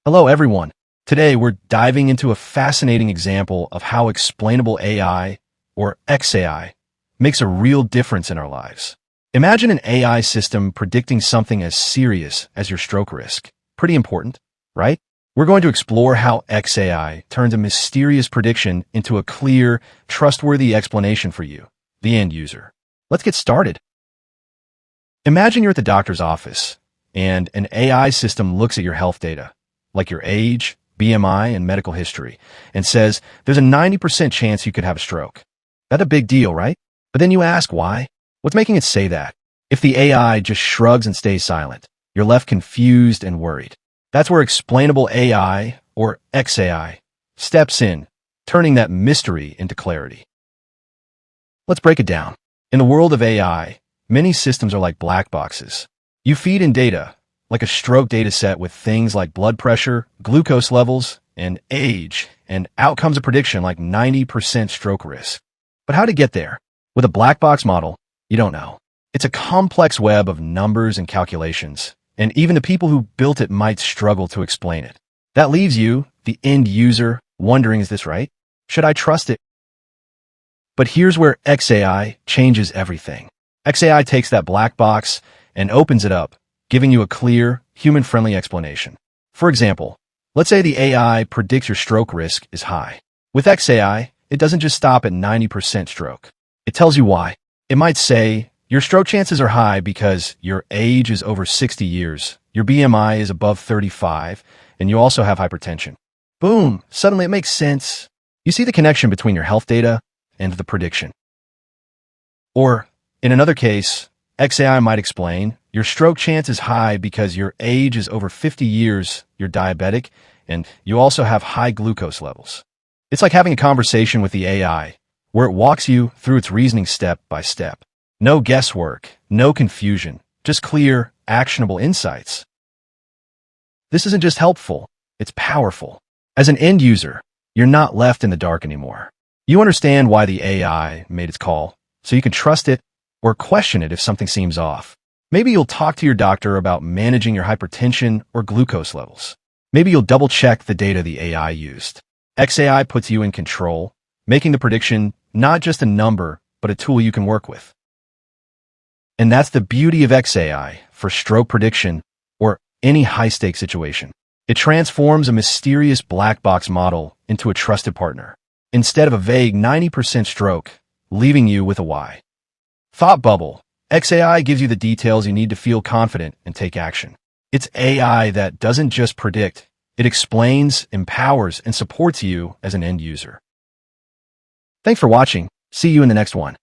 Hello, everyone. Today, we're diving into a fascinating example of how explainable AI, or XAI, makes a real difference in our lives. Imagine an AI system predicting something as serious as your stroke risk. Pretty important, right? We're going to explore how XAI turns a mysterious prediction into a clear, trustworthy explanation for you, the end user. Let's get started. Imagine you're at the doctor's office, and an AI system looks at your health data, like your age, BMI, and medical history, and says there's a 90% chance you could have a stroke. That's a big deal, right? But then you ask why? What's making it say that? If the AI just shrugs and stays silent, you're left confused and worried. That's where explainable AI, or XAI, steps in, turning that mystery into clarity. Let's break it down. In the world of AI, many systems are like black boxes. You feed in data, like a stroke data set with things like blood pressure, glucose levels, and age, and out comes a prediction like 90% stroke risk. But how to get there? With a black box model, you don't know. It's a complex web of numbers and calculations, and even the people who built it might struggle to explain it. That leaves you, the end user, wondering, is this right? Should I trust it? But here's where XAI changes everything. XAI takes that black box and opens it up, giving you a clear, human-friendly explanation. For example, let's say the AI predicts your stroke risk is high. With XAI, it doesn't just stop at 90% stroke. It tells you why. It might say, your stroke chances are high because your age is over 60 years, your BMI is above 35, and you also have hypertension. Boom! Suddenly it makes sense. You see the connection between your health data and the prediction. Or, in another case, XAI might explain, your stroke chance is high because your age is over 50 years, you're diabetic, and you also have high glucose levels. It's like having a conversation with the AI, where it walks you through its reasoning step by step. No guesswork, no confusion, just clear, actionable insights. This isn't just helpful, it's powerful. As an end user, you're not left in the dark anymore. You understand why the AI made its call, so you can trust it or question it if something seems off. Maybe you'll talk to your doctor about managing your hypertension or glucose levels. Maybe you'll double-check the data the AI used. XAI puts you in control, making the prediction not just a number, but a tool you can work with. And that's the beauty of XAI for stroke prediction or any high-stakes situation. It transforms a mysterious black box model into a trusted partner, instead of a vague 90% stroke, leaving you with a why. Thought bubble. XAI gives you the details you need to feel confident and take action. It's AI that doesn't just predict, it explains, empowers, and supports you as an end user. Thanks for watching. See you in the next one.